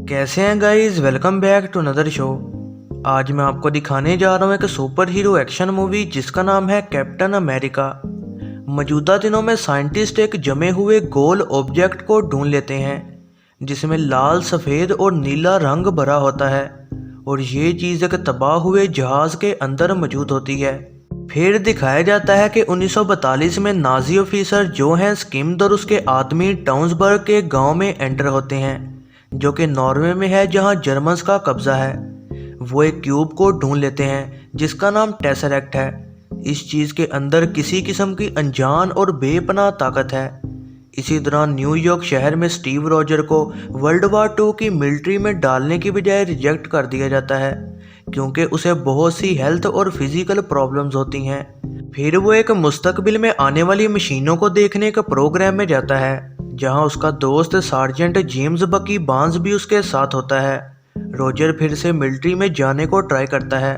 कैसे हैं guys. Welcome back to another show. आज मैं आपको दिखाने जा रहा हूँ एक सुपर हीरो एक्शन मूवी जिसका नाम है कैप्टन अमेरिका। मौजूदा दिनों में साइंटिस्ट एक जमे हुए गोल ऑब्जेक्ट को ढूंढ लेते हैं जिसमें लाल, सफ़ेद और नीला रंग भरा होता है और ये चीज़ एक तबाह हुए जहाज के अंदर मौजूद होती है। फिर दिखाया जाता है कि 1942 में नाजी ऑफिसर जोहेंस किम्ड और उसके आदमी टाउन्सबर्ग के गांव में एंटर होते हैं जो कि नॉर्वे में है जहां जर्मन्स का कब्जा है। वो एक क्यूब को ढूंढ लेते हैं जिसका नाम टेसरेक्ट है। इस चीज़ के अंदर किसी किस्म की अनजान और बेपनाह ताकत है। इसी दौरान न्यूयॉर्क शहर में स्टीव रॉजर को वर्ल्ड वार 2 की मिलिट्री में डालने की बजाय रिजेक्ट कर दिया जाता है क्योंकि उसे बहुत सी हेल्थ और फिजिकल प्रॉब्लम्स होती हैं। फिर वो एक मुस्तकबिल में आने वाली मशीनों को देखने का प्रोग्राम में जाता है जहां उसका दोस्त सार्जेंट जेम्स बकी बार्न्स भी उसके साथ होता है। रॉजर फिर से मिलिट्री में जाने को ट्राई करता है।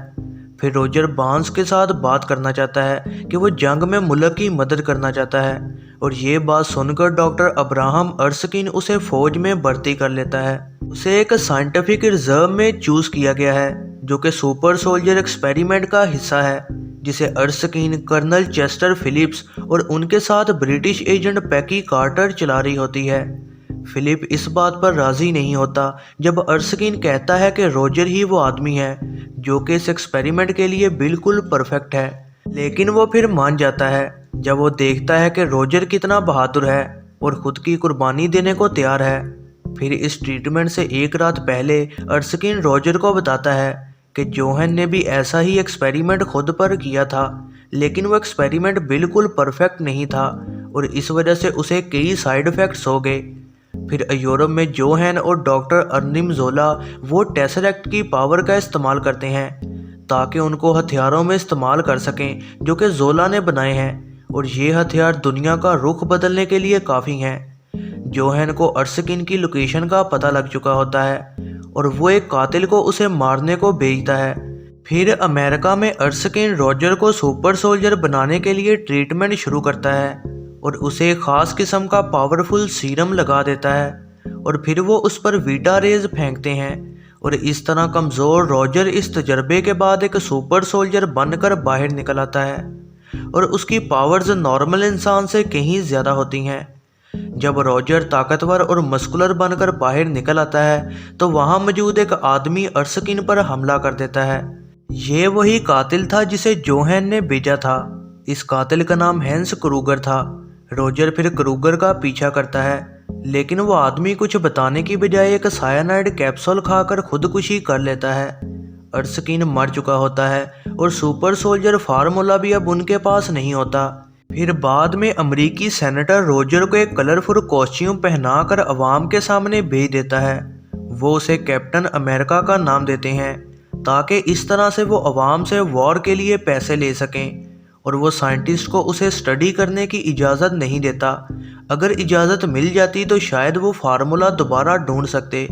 फिर रॉजर बार्न्स के साथ बात करना चाहता है कि वो जंग में मुल्क की मदद करना चाहता है और ये बात सुनकर डॉक्टर अब्राहम अर्स्किन उसे फौज में भर्ती कर लेता है। उसे एक साइंटिफिक रिजर्व में चूज किया गया है जो कि सुपर सोल्जर एक्सपेरिमेंट का हिस्सा है जिसे अर्स्किन, कर्नल चेस्टर फिलिप्स और उनके साथ ब्रिटिश एजेंट पैकी कार्टर चला रही होती है। फिलिप इस बात पर राजी नहीं होता जब अर्स्किन कहता है कि रॉजर ही वो आदमी है जो कि इस एक्सपेरिमेंट के लिए बिल्कुल परफेक्ट है, लेकिन वो फिर मान जाता है जब वो देखता है कि रॉजर कितना बहादुर है और खुद की कुर्बानी देने को तैयार है। फिर इस ट्रीटमेंट से एक रात पहले अर्स्किन रॉजर को बताता है कि जोहन ने भी ऐसा ही एक्सपेरिमेंट खुद पर किया था, लेकिन वो एक्सपेरिमेंट बिल्कुल परफेक्ट नहीं था और इस वजह से उसे कई साइड इफ़ेक्ट्स हो गए। फिर यूरोप में जोहन और डॉक्टर अर्निम जोला वो टेसरेक्ट की पावर का इस्तेमाल करते हैं ताकि उनको हथियारों में इस्तेमाल कर सकें जो कि जोला ने बनाए हैं और ये हथियार दुनिया का रुख बदलने के लिए काफ़ी हैं। जोहन को अर्स्किन की लोकेशन का पता लग चुका होता है और वो एक कातिल को उसे मारने को भेजता है। फिर अमेरिका में अर्स्किन रॉजर को सुपर सोल्जर बनाने के लिए ट्रीटमेंट शुरू करता है और उसे एक ख़ास किस्म का पावरफुल सीरम लगा देता है और फिर वो उस पर वीटा रेज फेंकते हैं और इस तरह कमज़ोर रॉजर इस तजर्बे के बाद एक सुपर सोल्जर बनकर बाहर निकल आता है और उसकी पावर्स नॉर्मल इंसान से कहीं ज़्यादा होती हैं। जब रॉजर ताकतवर और मस्कुलर बनकर बाहर निकल आता है तो वहां मौजूद एक आदमी अर्स्किन पर हमला कर देता है। ये वही कातिल था जिसे जोहन ने भेजा था। इस कातिल का नाम हैंस क्रूगर था। रॉजर फिर क्रूगर का पीछा करता है लेकिन वो आदमी कुछ बताने की बजाय एक सायानाइड कैप्सूल खाकर खुदकुशी कर लेता है। अर्स्किन मर चुका होता है और सुपर सोल्जर फार्मूला भी अब उनके पास नहीं होता। फिर बाद में अमेरिकी सेनेटर रॉजर को एक कलरफुल कॉस्ट्यूम पहनाकर अवाम के सामने भेज देता है। वो उसे कैप्टन अमेरिका का नाम देते हैं ताकि इस तरह से वो अवाम से वॉर के लिए पैसे ले सकें और वो साइंटिस्ट को उसे स्टडी करने की इजाज़त नहीं देता। अगर इजाज़त मिल जाती तो शायद वो फार्मूला दोबारा ढूंढ सकते।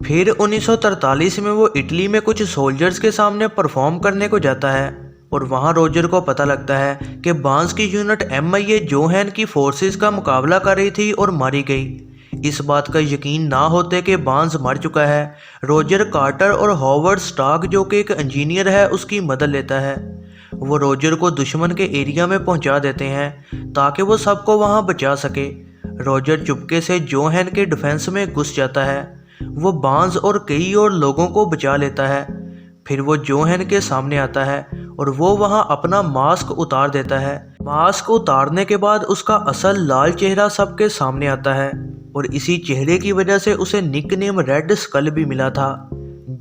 फिर 1943 में वो इटली में कुछ सोल्जर्स के सामने परफॉर्म करने को जाता है और वहाँ रॉजर को पता लगता है कि बार्न्स की यूनिट MIA जोहन की फोर्सेस का मुकाबला कर रही थी और मारी गई। इस बात का यकीन ना होते कि बार्न्स मर चुका है, रॉजर कार्टर और हॉवर्ड स्टार्क जो कि एक इंजीनियर है उसकी मदद लेता है। वो रॉजर को दुश्मन के एरिया में पहुंचा देते हैं ताकि वो सबको वहां बचा सके। रॉजर चुपके से जोहन के डिफेंस में घुस जाता है। वो बार्न्स और कई और लोगों को बचा लेता है। फिर वो जोहन के सामने आता है और वो वहां अपना मास्क उतार देता है। मास्क उतारने के बाद उसका असल लाल चेहरा सबके सामने आता है और इसी चेहरे की वजह से उसे निकनेम रेड स्कल भी मिला था।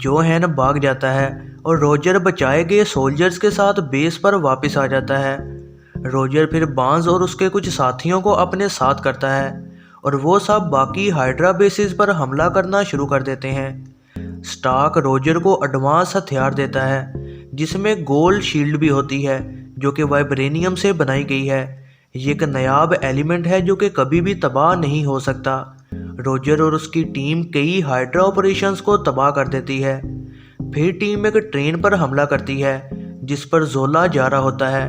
जोहन भाग जाता है और रॉजर बचाए गए सोल्जर्स के साथ बेस पर वापस आ जाता है। रॉजर फिर बार्न्स और उसके कुछ साथियों को अपने साथ करता है और वो सब बाकी हाइड्रा बेसिस पर हमला करना शुरू कर देते हैं। स्टार्क रॉजर को एडवांस हथियार देता है जिसमें गोल्ड शील्ड भी होती है जो कि वाइब्रेनियम से बनाई गई है। ये एक नायाब एलिमेंट है जो कि कभी भी तबाह नहीं हो सकता। रॉजर और उसकी टीम कई हाइड्रा ऑपरेशंस को तबाह कर देती है। फिर टीम एक ट्रेन पर हमला करती है जिस पर जोला जा रहा होता है।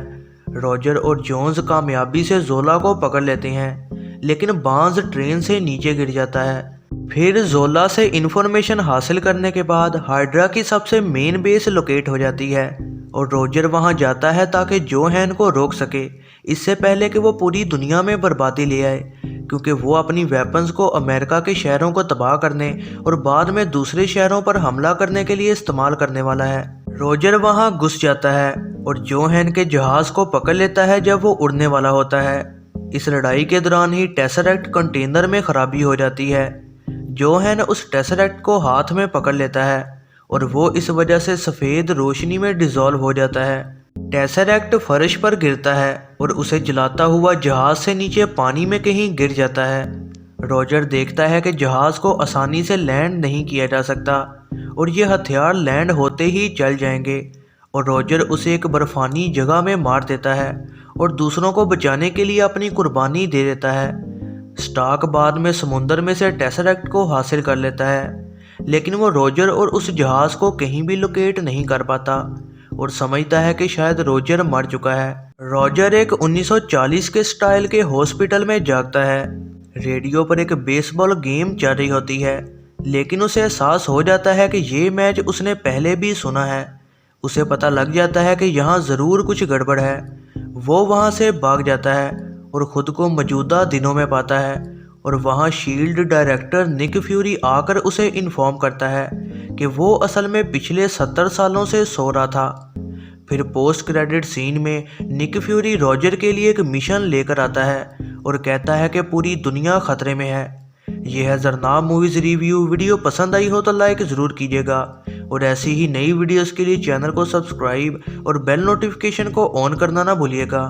रॉजर और जोन्स कामयाबी से जोला को पकड़ लेते हैं लेकिन बार्न्स ट्रेन से नीचे गिर जाता है। फिर जोला से इन्फॉर्मेशन हासिल करने के बाद हाइड्रा की सबसे मेन बेस लोकेट हो जाती है और रोजर वहां जाता है ताकि जोहैन को रोक सके, इससे पहले कि वो पूरी दुनिया में बर्बादी ले आए, क्योंकि वो अपनी वेपन्स को अमेरिका के शहरों को तबाह करने और बाद में दूसरे शहरों पर हमला करने के लिए इस्तेमाल करने वाला है। रोजर वहां घुस जाता है और जोहैन के जहाज को पकड़ लेता है जब वो उड़ने वाला होता है। इस लड़ाई के दौरान ही टेसरेक्ट कंटेनर में खराबी हो जाती है। जोहैन उस टेसरेक्ट को हाथ में पकड़ लेता है और वो इस वजह से सफ़ेद रोशनी में डिसॉल्व हो जाता है। टेसरेक्ट फर्श पर गिरता है और उसे जलाता हुआ जहाज से नीचे पानी में कहीं गिर जाता है। रोजर देखता है कि जहाज को आसानी से लैंड नहीं किया जा सकता और ये हथियार लैंड होते ही चल जाएंगे, और रोजर उसे एक बर्फानी जगह में मार देता है और दूसरों को बचाने के लिए अपनी कुर्बानी दे देता है। स्टार्क बाद में समुंदर में से टेसरेक्ट को हासिल कर लेता है, लेकिन वो रोजर और उस जहाज को कहीं भी लोकेट नहीं कर पाता और समझता है कि शायद रोजर मर चुका है। रोजर एक 1940 के स्टाइल के हॉस्पिटल में जागता है। रेडियो पर एक बेसबॉल गेम चल रही होती है, लेकिन उसे एहसास हो जाता है कि ये मैच उसने पहले भी सुना है। उसे पता लग जाता है कि यहाँ ज़रूर कुछ गड़बड़ है। वो वहाँ से भाग जाता है और ख़ुद को मौजूदा दिनों में पाता है, और वहाँ शील्ड डायरेक्टर निक फ्यूरी आकर उसे इन्फॉर्म करता है कि वो असल में पिछले 70 सालों से सो रहा था। फिर पोस्ट क्रेडिट सीन में निक फ्यूरी रोजर के लिए एक मिशन लेकर आता है और कहता है कि पूरी दुनिया खतरे में है। यह है जरनाब मूवीज़ रिव्यू। वीडियो पसंद आई हो तो लाइक ज़रूर कीजिएगा और ऐसी ही नई वीडियोस के लिए चैनल को सब्सक्राइब और बेल नोटिफिकेशन को ऑन करना ना भूलिएगा।